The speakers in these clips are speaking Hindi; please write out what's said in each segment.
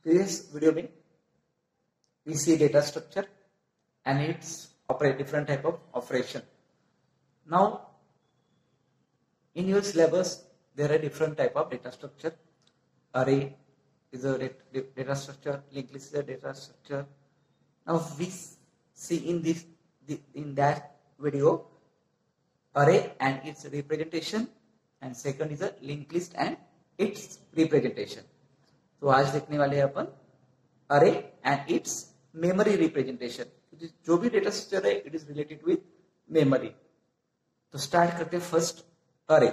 This video में we see data structure and its operate different type of operation. Now in your syllabus there are different type of data structure. Array is a data structure, linked list is a data structure. Now we see in that video array and its representation, and second is a linked list and its representation. तो आज देखने वाले हैं अपन अरे एंड इट्स मेमोरी रिप्रेजेंटेशन. जो भी डेटा स्ट्रक्चर है it is related with memory. तो स्टार्ट करते हैं फर्स्ट अरे.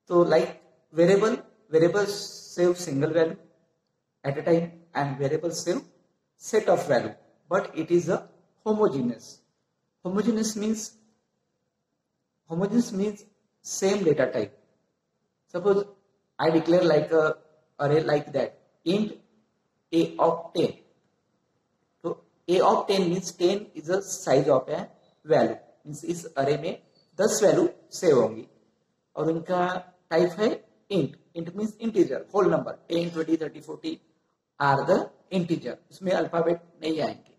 तो like variable save single value at a time and variable save set of value, but it is a homogeneous. Homogeneous means same data type. Suppose I declare like a array like that, int a of 10. So a of 10 means 10 is the size of a value. Means इस array में 10 वैल्यू सेव होंगी और उनका टाइप है int. int means integer, whole number 10, 20, 30, 40 are the integer. इसमें अल्फाबेट नहीं आएंगे.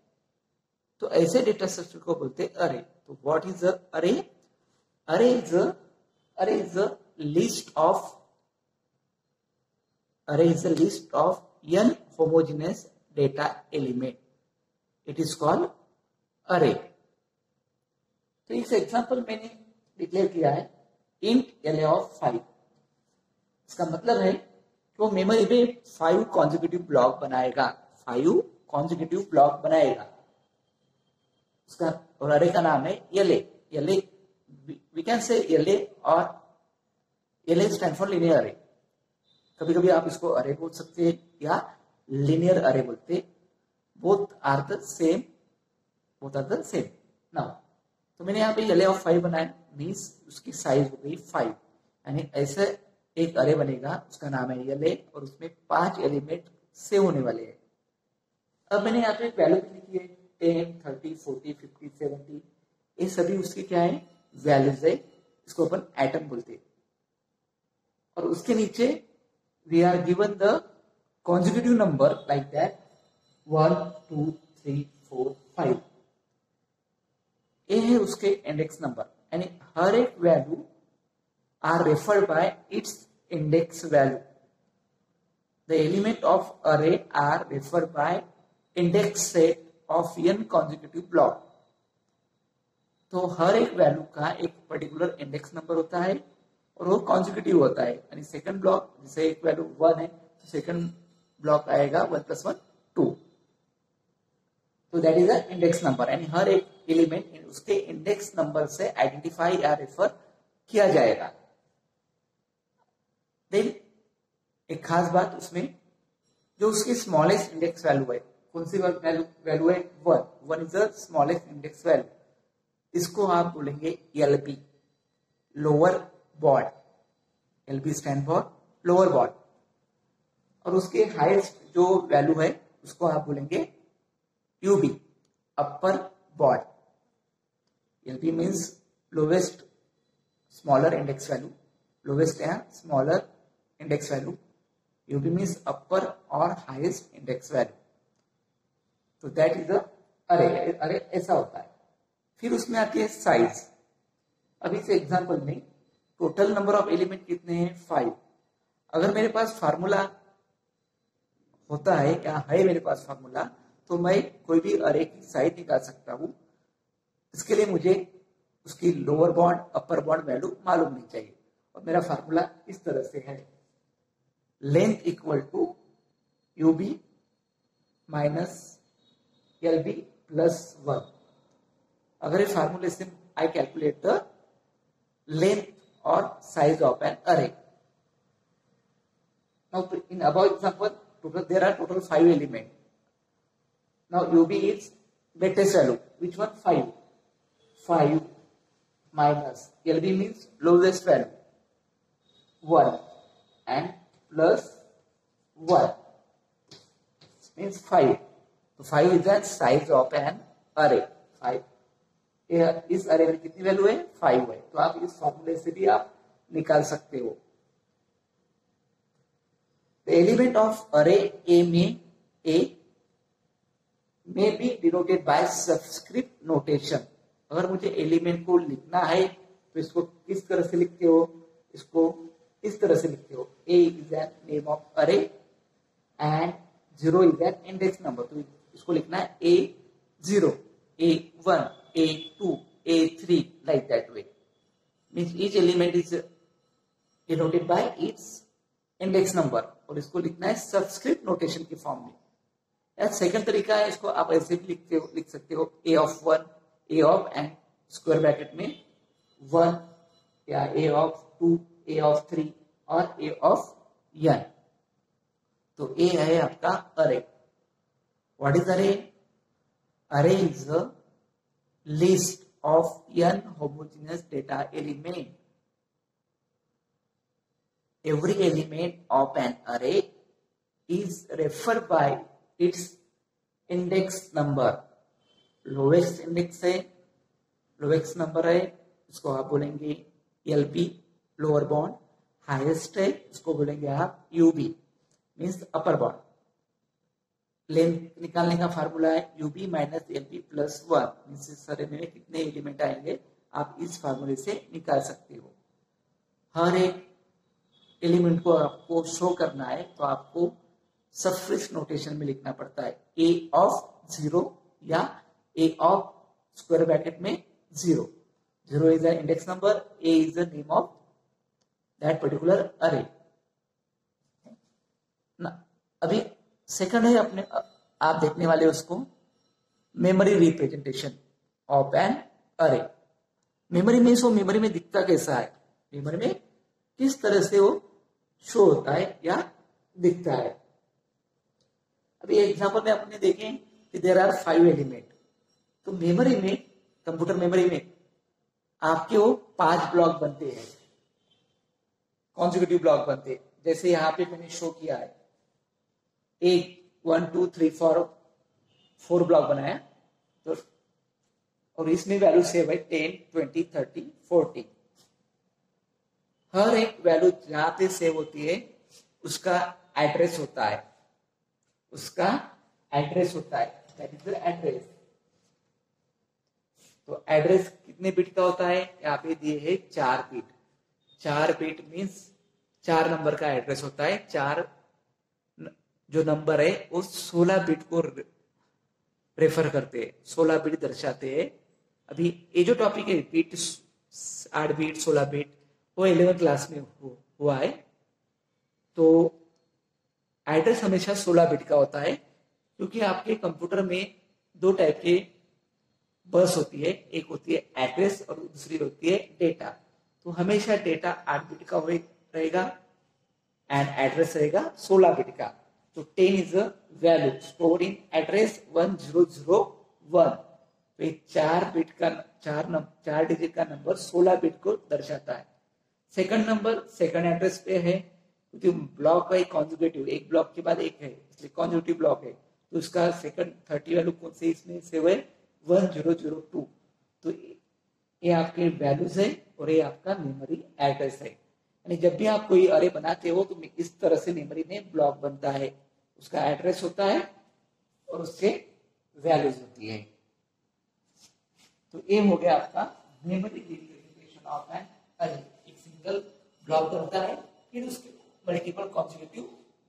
तो ऐसे डेटा स्ट्रक्चर को बोलते हैं अरे. तो व्हाट इज अ अरे? Array is a list of n homogeneous data element. It is called array. तो इस एग्जांपल मैंने डिक्लेयर किया है int LA of 5. इसका मतलब है कि वो मेमोरी में 5 कॉन्जिक्यूटिव ब्लॉक बनाएगा. उसका और अरे का नाम है LA. We can say LA or LA stand for linear array. कभी कभी आप इसको अरे बोल सकते हैं या linear अरे बोलते. both are the same. Now तो मैंने यहाँ पे LA of 5 बनाया, मीन्स उसकी साइज हो गई 5. यानी ऐसे एक अरे बनेगा, उसका नाम है LA और उसमें 5 एलिमेंट सेव होने वाले हैं. अब मैंने यहाँ पे एक वैल्यू लिखी है 10, 30, 40, 50, 70. ये सभी उसके क्या है? वैल्यूज है. इसको अपन एटम बोलते हैं. और उसके नीचे we are given the consecutive number like that 1, 2, 3, 4, 5. ये है उसके इंडेक्स नंबर. यानी हर एक value are referred by its index value. The element of array are referred by index set of n consecutive block. तो हर एक वैल्यू का एक पर्टिकुलर इंडेक्स नंबर होता है और वो कॉन्जिक्यूटिव होता है. यानी सेकंड ब्लॉक, जैसे एक वैल्यू 1 है तो सेकंड ब्लॉक आएगा 1 + 1 2. तो that is a index number. यानी हर एक एलिमेंट उसके इंडेक्स नंबर से आइडेंटिफाई या रेफर किया जाएगा. देन एक खास बात उसमें, जो उसकी स्मॉलेस्ट इंडेक्स वैल्यू है, कौन सी वैल्यू है? 1 is the smallest index value. इसको आप बोलेंगे LB, lower bound. LB stand for lower bound. और उसके हाईएस्ट जो वैल्यू है उसको आप बोलेंगे UB, upper bound. LB means lowest smaller index value, lowest या smaller index value. UB means upper और हाईएस्ट इंडेक्स वैल्यू. तो दैट इज द अरे ऐसा होता है. फिर उसमें आती है साइज. अभी से एग्जांपल में टोटल नंबर ऑफ एलिमेंट कितने हैं? 5. अगर मेरे पास फार्मूला होता है या है मेरे पास फार्मूला, तो मैं कोई भी अरे की साइज निकाल सकता हूं. इसके लिए मुझे उसकी lower bound upper bound value मालूम नहीं चाहिए. और मेरा फार्मूला इस तरह से है, length equal to UB minus LB plus 1. अगर ये फार्मूले से I calculate the length or size of an array. Now in above example, there are total 5 elements. Now UB is greatest value. Which one? 5. 5 minus LB means lowest value 1 and plus 1 means 5. So 5 is the size of an array. 5. इस अरे में कितनी वैल्यू है? 5 है. तो आप इस फॉर्मूले से भी आप निकाल सकते हो. The element of array A may be denoted by subscript notation. अगर मुझे एलिमेंट को लिखना है तो इसको किस तरह से लिखते हो? इसको इस तरह से लिखते हो, A is an name of array and 0 is an index number. तो इसको लिखना है A0, A1, A2, A3 like that way. Means each element is denoted by its index number, और इसको लिखना है सबस्क्रिप्ट नोटेशन की फॉर्म में। या सेकंड तरीका है, इसको आप ऐसे भी लिख सकते हो A of 1, A of and square bracket में 1, या A of 2, A of 3 और A of n। तो A है आपका अरे। व्हाट इज अरे? अरे is a list of n homogeneous data element. Every element of an array is referred by its index number. Lowest index है, lowest number है, इसको आप बोलेंगे LB, lower bound. Highest है, इसको बोलेंगे आप UB, means upper bound. Length निकालने का फार्मूला है UB minus LB plus 1, means इस अरे में कितने एलिमेंट आएंगे आप इस फार्मूले से निकाल सकते हो। हर एक एलिमेंट को आपको शो करना है तो आपको सबस्क्रिप्ट नोटेशन में लिखना पड़ता है, A of 0 या A of स्क्वायर ब्रैकेट में 0। 0 is the index number, A is the name of that particular अरे। अभी सेकंड है अपने आप देखने वाले उसको मेमोरी रिप्रेजेंटेशन ऑफ एन अरे। मेमोरी में सो मेमोरी में दिखता कैसा है, मेमोरी में किस तरह से वो शो होता है या दिखता है। अभी एग्जांपल में अपने देखें कि देयर आर 5 एलिमेंट। तो मेमोरी में, कंप्यूटर मेमोरी में आपके वो 5 ब्लॉक बनते हैं, कॉन्जिक्यूटिव ब्लॉक बनते हैं। जैसे यहाँ पे मैंने शो किया है, 1 2 3 4 ब्लॉक बनाया, तो और इसमें वैल्यू सेव है 10 20 30 40। हर एक वैल्यू जहां पे सेव होती है उसका एड्रेस होता है, उसका एड्रेस होता है, दैट इज द एड्रेस। तो एड्रेस कितने बिट का होता है? यहाँ पे दिए है 4 बिट। 4 बिट मीन्स 4 नंबर का एड्रेस होता है। 4 जो नंबर है वो 16 बिट को रेफर करते हैं, 16 बिट दर्शाते हैं। अभी ये जो टॉपिक है बिट 8 बिट 16 बिट वो 11th क्लास में हुआ है। तो एड्रेस हमेशा 16 बिट का होता है, क्योंकि आपके कंप्यूटर में 2 टाइप के बस होती है, एक होती है एड्रेस और दूसरी होती है डेटा। तो हमेशा डेटा 8 बिट का रहेगा एंड एड्रेस रहेगा 16 बिट का। तो 10 is a value store in address 1001। तो 4 बिट का 4 डिजिट का नंबर 16 बिट को दर्शाता है। सेकंड नंबर सेकंड एड्रेस पे है, क्योंकि ब्लॉक का एक कॉन्जुगेटिव, एक ब्लॉक के बाद एक है, इसलिए कॉन्जुगेटिव ब्लॉक है। तो उसका सेकंड 30 वैल्यू कौन से इसमें सेव है? 1002। तो ये आपके वैल्यूज है और ये आपका मेमोरी एड्रेस है। यानी जब भी आप कोई अरे बनाते हो तो इस तरह से मेमोरी में ब्लॉक बनता है, उसका एड्रेस होता है और उससे वैल्यूज होती है। तो ये हो गया आपका मेमोरी रिप्रेजेंटेशन ऑफ एन अरे। एक सिंगल ब्लॉक बनता है, फिर उसके मल्टीपल कॉन्जिक्यूटिव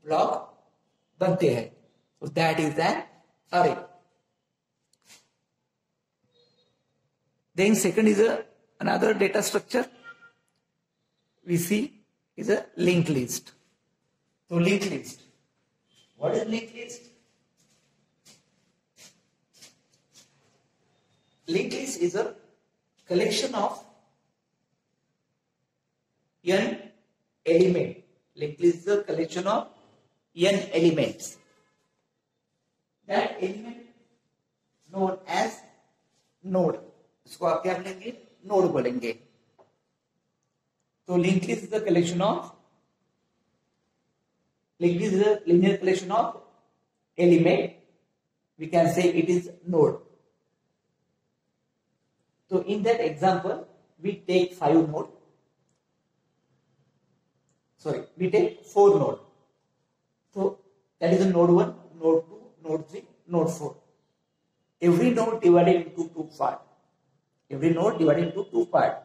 ब्लॉक बनते हैं, तो दैट इज एन अरे। Then second is another data structure we see is a linked list. So linked list. What is linked list? Linked list is a collection of n element. Linked list is a collection of n elements. That element known as node. इसको आप क्या बोलेंगे? नोड बोलेंगे। तो linked list is the collection of linked list is the linear collection of element, we can say it is node. तो in that example we take 4 node. So that is a node 1, node 2, node 3, node 4. Every node divided into two parts. Every node divided into two parts.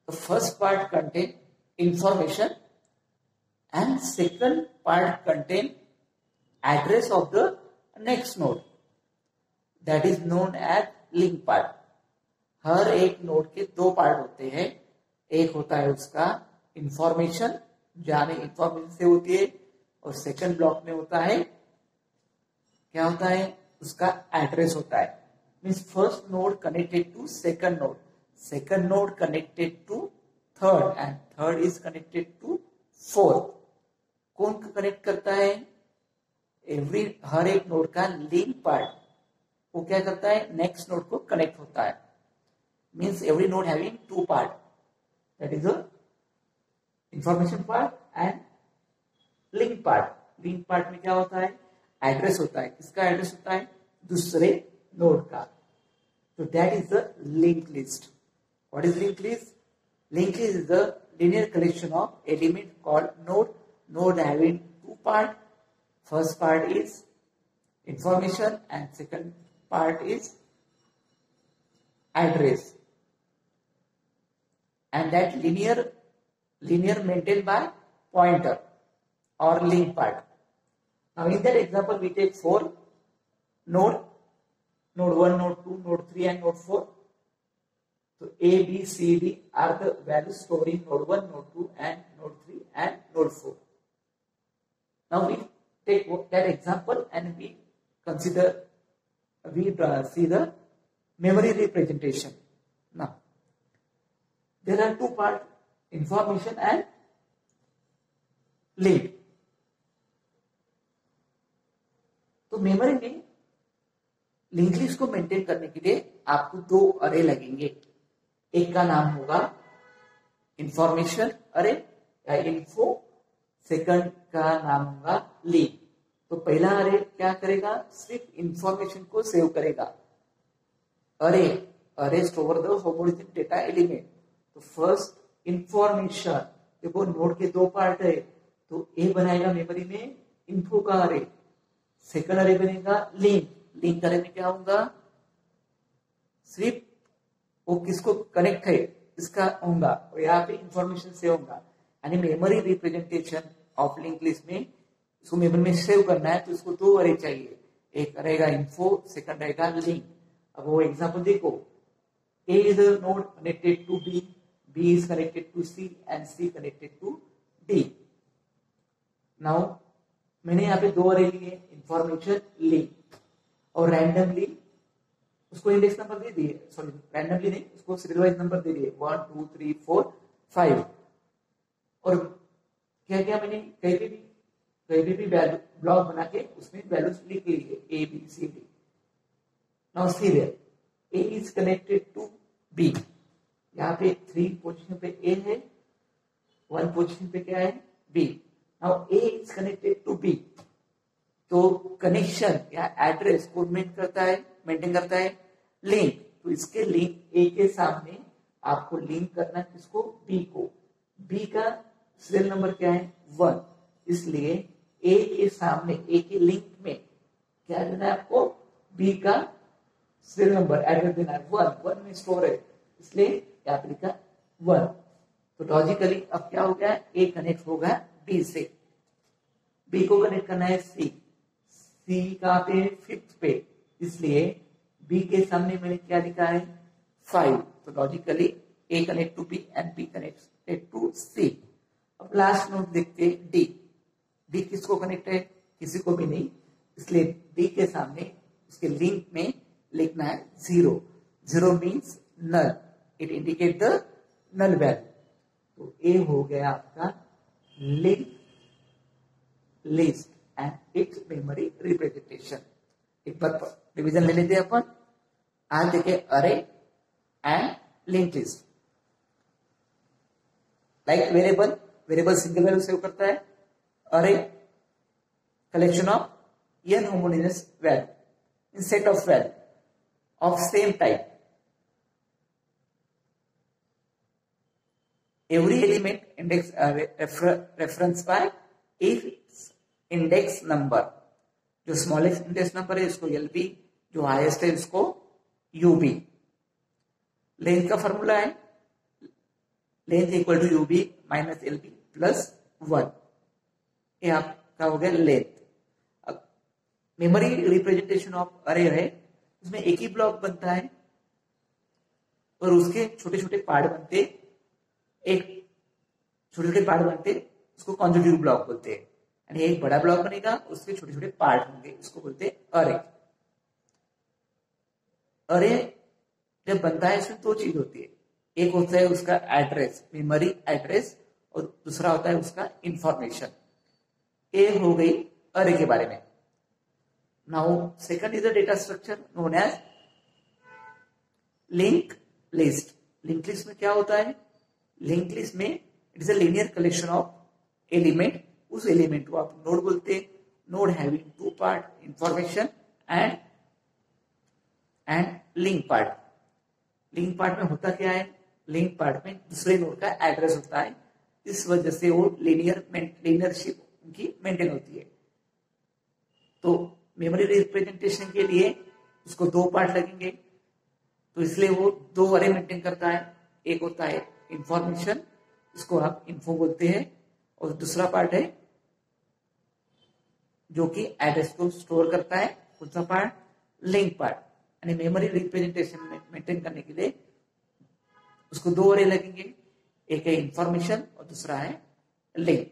The first part contains information and second part contains address of the next node. That is known as link part. हर एक नोड के दो पार्ट होते हैं. एक होता है उसका इंफॉर्मेशन, जाने इंफॉर्मेशन से होती है, और सेकंड ब्लॉक में होता है क्या होता है उसका एड्रेस होता है. Means first node connected to second node connected to third, and third is connected to fourth. कौन कनेक्ट करता है? हर एक नोड का लिंक पार्ट वो क्या करता है? नेक्स्ट नोड को कनेक्ट होता है. Means every node having two part, that is the information part and link part. Link part में क्या होता है? एड्रेस होता है. किसका एड्रेस होता है? दूसरे नोड का. तो that is the link list. What is link list? Link list is the linear collection of element called node having two part. First part is information and second part is address, and that linear maintained by pointer or link part. Now in that example we take four node 1, node 2, node 3 and node 4. So A, B, C, D are the values stored in node 1, node 2 and node 3 and node 4. Now we take that example and we see the memory representation. Now there are two parts, information and link. तो मेमोरी में लिंक लिस्ट को मेंटेन करने के लिए आपको दो अरे लगेंगे. एक का नाम होगा इंफॉर्मेशन अरे या इन्फो, सेकंड का नाम होगा लिंक. तो पहला अरे क्या करेगा? सिर्फ इंफॉर्मेशन को सेव करेगा. अरे स्टोर द होमोलॉजिक डेटा एलिमेंट. तो फर्स्ट इंफॉर्मेशन, देखो नोड के दो पार्ट है, तो ए बनाएगा मेमोरी में इन्फो का अरे, सेकंड अरे बनेगा लिंक अरे में क्या होगा? सिर्फ वो किसको कनेक्ट है इसका होगा, और यहाँ पे इंफॉर्मेशन सेव होगा. यानी memory representation of link list में इसको मेमोरी में सेव करना है, तो इसको दो अरे चाहिए. एक रहेगा इन्फो, सेकंड रहेगा लिंक. अब वो एग्जांपल देखो. A is a node connected to B is connected to C and C connected to D. Now मैंने यहाँ पे दो अरे लिए, इंफॉर्मेशन लिंक, और रैंडमली उसको इंडेक्स नंबर दे दिए. सॉरी रैंडमली नहीं, उसको सीरियल वाइज नंबर दे दिए 1 2 3 4 5. और क्या क्या मैंने कहीं भी वैल्यू ब्लॉक बना के उसमें वैल्यूज लिख लिए A B C D. Now serial A is connected to B. यहाँ पे 3 पोजीशन पे A है, 1 पोजीशन पे क्या है? B. Now A is connected to B. तो कनेक्शन या एड्रेस को मेंटेन करता है लिंक. तो इसके लिंक ए के सामने आपको लिंक करना है किसको? बी को. बी का सीरियल नंबर क्या है? 1. इसलिए ए के सामने, ए के लिंक में क्या देना है आपको? बी का सीरियल नंबर एड्रेस देना है. 1 में स्टोर है, इसलिए यहाँ पे लिखा 1. तो लॉजिकली अब क्या हो गया? ए कनेक्ट होगा बी से. बी को कनेक्ट करना है सी का पे फिफ्थ पे, इसलिए बी के सामने मैंने क्या लिखा है? 5. तो logically A connect to B and B connected to C. अब लास्ट नोट देखते हैं डी किसको कनेक्ट है? किसी को भी नहीं, इसलिए डी के सामने उसके लिंक में लिखना है 0 means null. It indicate the null value. तो ए हो गया आपका link list and its memory representation. एक बार रिवीजन ले लेते हैं अपन. आज देखे अरे and link list. Like variable single value save करता है. अरे collection of n homogeneous value in set of value of same type. Every element index reference by if index number, जो स्मॉलेस्ट इंडेक्स नंबर है इसको एलबी, जो हाईएस्ट है इसको यूबी। लेंथ का फॉर्मूला है length equal to UB minus LB plus 1, ये आपका हो गया लेंथ। अब मेमोरी रिप्रेजेंटेशन ऑफ अरे है, उसमें एक ही ब्लॉक बनता है और उसके छोटे छोटे पार्ट बनते, एक छोटे छोटे पार्ट बनते, उसको कॉन्जिक्यूटिव ब्लॉक बोलते हैं। यानी एक बड़ा ब्लॉक बनेगा, उसके छोटे छोटे पार्ट होंगे, इसको बोलते हैं अरे। अरे जब बनता है इसमें दो चीज होती है, एक होता है उसका एड्रेस, मेमोरी एड्रेस, और दूसरा होता है उसका इंफॉर्मेशन। ये हो गई अरे के बारे में। Now second is the data structure known as link list. Link list में क्या होता है? लिंक लिस्ट में it is a linear collection of element, उस एलिमेंट को आप नोड बोलते हैं। Node having two part, information and link part. Link part में होता क्या है? लिंक पार्ट में दूसरे नोड का एड्रेस होता है, इस वजह से वो लीनियरशिप उनकी मेंटेन होती है। तो मेमोरी रिप्रेजेंटेशन के लिए उसको दो पार्ट लगेंगे, तो इसलिए वो दो अरे मेंटेन करता है। एक होता है इंफॉर्मेशन, इसको आप इन्फो बोलते हैं, और दूसरा पार्ट है जो कि एड्रेस को स्टोर करता है, कौन सा पार्ट? Link part. यानी मेमोरी रिप्रेजेंटेशन में मेंटेन करने के लिए उसको दो अरे लगेंगे, एक है इंफॉर्मेशन और दूसरा है लिंक।